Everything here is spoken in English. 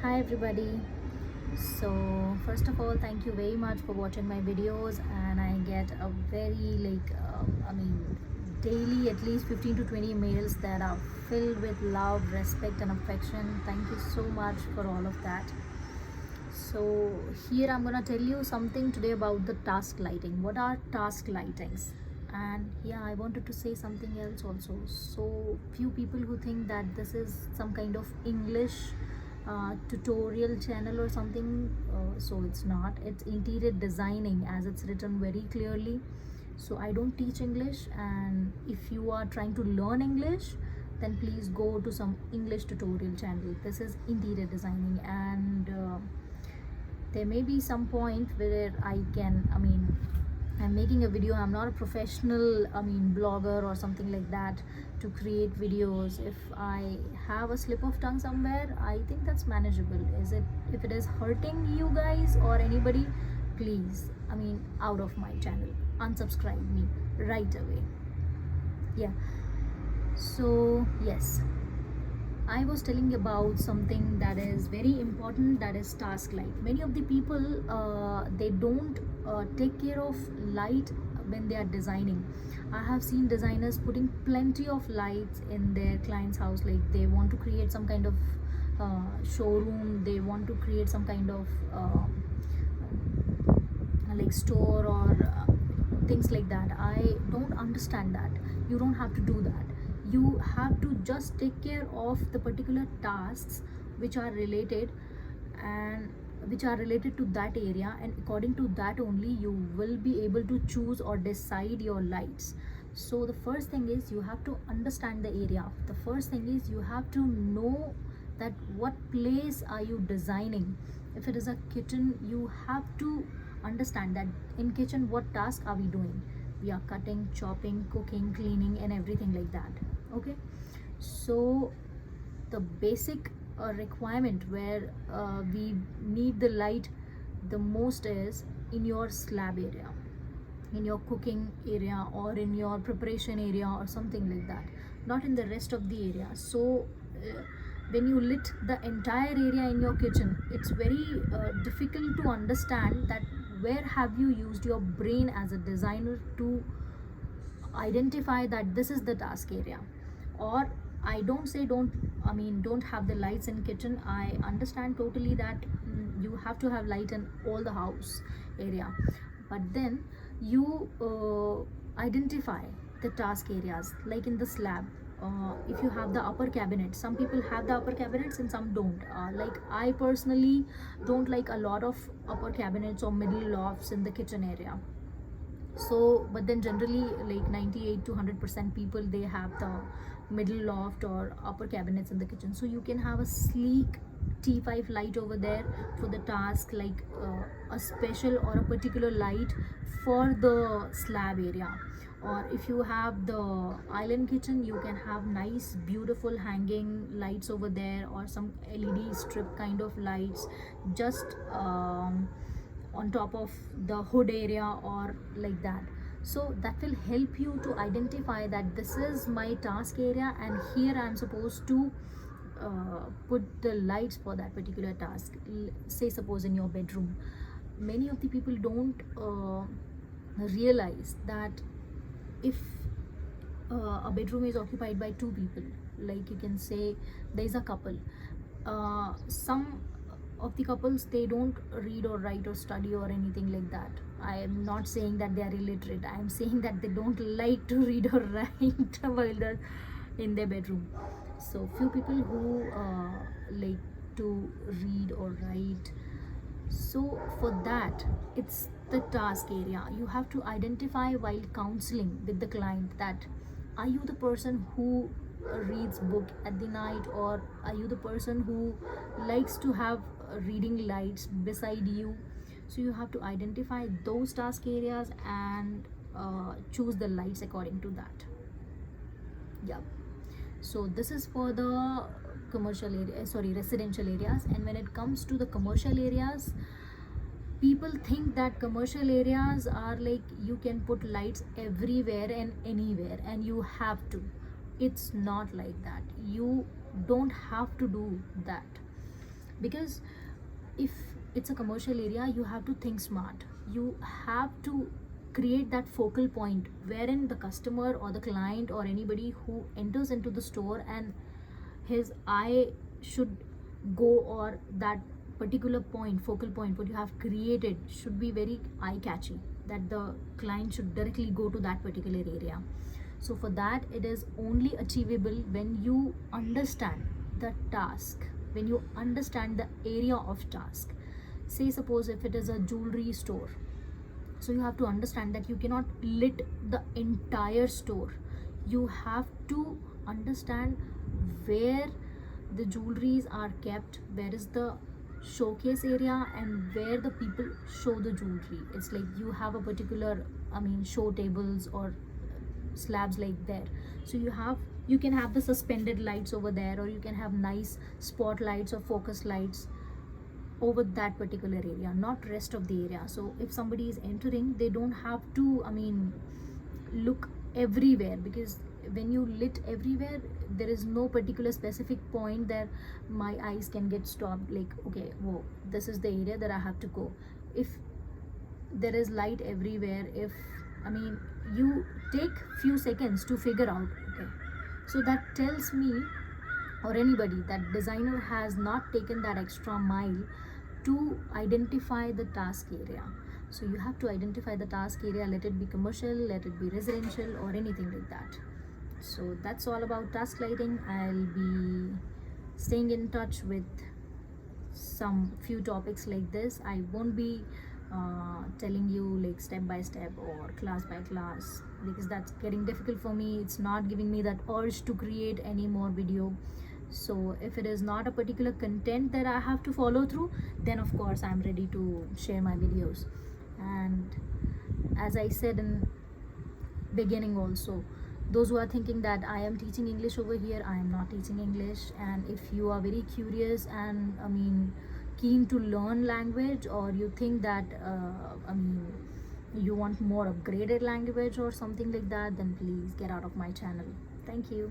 Hi everybody. So first of all, thank you very much for watching my videos, and I get a very daily at least 15 to 20 mails that are filled with love, respect and affection. Thank you so much for all of that. So here I'm gonna tell you something today about the task lighting. What are task lightings? And yeah, I wanted to say something else also. So few people who think that this is some kind of English tutorial channel or something, so it's not. It's interior designing, as it's written very clearly. So I don't teach English, and if you are trying to learn English, then please go to some English tutorial channel. This is interior designing, and there may be some point where I'm making a video. I'm not a professional blogger or something like that to create videos. If I have a slip of tongue somewhere, I think that's manageable. Is it, if it is hurting you guys or anybody, please, out of my channel, unsubscribe me right away. Yeah, so yes, I was telling about something that is very important, that is task light. Many of the people, they don't take care of light when they are designing. I have seen designers putting plenty of lights in their client's house, like they want to create some kind of showroom, they want to create some kind of like store or things like that. I don't understand that. You don't have to do that. You have to just take care of the particular tasks which are related, and which are related to that area, and according to that only you will be able to choose or decide your lights. So the first thing is you have to understand the area. The first thing is you have to know that what place are you designing. If it is a kitchen, you have to understand that in kitchen what task are we doing. We are cutting, chopping, cooking, cleaning and everything like that. Okay, so the basic requirement where we need the light the most is in your slab area, in your cooking area, or in your preparation area or something like that, not in the rest of the area. So when you lit the entire area in your kitchen, it's very difficult to understand that where have you used your brain as a designer to identify that this is the task area. Or I don't say don't have the lights in kitchen. I understand totally that you have to have light in all the house area, but then you identify the task areas, like in the slab. If you have the upper cabinet, some people have the upper cabinets and some don't. Like I personally don't like a lot of upper cabinets or middle lofts in the kitchen area. So but then generally like 98 to 100% people, they have the middle loft or upper cabinets in the kitchen. So you can have a sleek T5 light over there for the task, like a special or a particular light for the slab area. Or if you have the island kitchen, you can have nice beautiful hanging lights over there, or some LED strip kind of lights just on top of the hood area or like that. So that will help you to identify that this is my task area, and here I'm supposed to put the lights for that particular task. Say suppose in your bedroom, many of the people don't realize that if a bedroom is occupied by two people, like you can say there is a couple, some of the couples, they don't read or write or study or anything like that. I am not saying that they are illiterate. I am saying that they don't like to read or write while they're in their bedroom. So few people who like to read or write. So for that, it's the task area. You have to identify while counseling with the client that are you the person who reads book at the night, or are you the person who likes to have reading lights beside you. So you have to identify those task areas and choose the lights according to that. Yeah, so this is for the commercial area, sorry, residential areas. And when it comes to the commercial areas, people think that commercial areas are like you can put lights everywhere and anywhere and you have to. It's not like that. You don't have to do that. Because if it's a commercial area, you have to think smart. You have to create that focal point wherein the customer or the client or anybody who enters into the store, and his eye should go, or that particular point, focal point what you have created should be very eye catchy, that the client should directly go to that particular area. So for that, it is only achievable when you understand the task, when you understand the area of task. Say suppose if it is a jewelry store, so you have to understand that you cannot lit the entire store. You have to understand where the jewelries are kept, where is the showcase area, and where the people show the jewelry. It's like you have a particular, I mean, show tables or slabs like there. So you can have the suspended lights over there, or you can have nice spotlights or focus lights over that particular area, not rest of the area. So if somebody is entering, they don't have to, I mean, look everywhere, because when you lit everywhere, there is no particular specific point that my eyes can get stopped, like, okay, whoa, this is the area that I have to go. If there is light everywhere, if, I mean, you take few seconds to figure out, okay, so that tells me or anybody that designer has not taken that extra mile to identify the task area. So you have to identify the task area, let it be commercial, let it be residential, or anything like that. So that's all about task lighting. I'll be staying in touch with some few topics like this. I won't be telling you like step by step or class by class, because that's getting difficult for me. It's not giving me that urge to create any more video. So if it is not a particular content that I have to follow through, then of course I'm ready to share my videos. And as I said in beginning also, those who are thinking that I am teaching English over here, I am not teaching English. And if you are very curious and, I mean, keen to learn language, or you think that I mean, you want more upgraded language or something like that, then please get out of my channel. Thank you.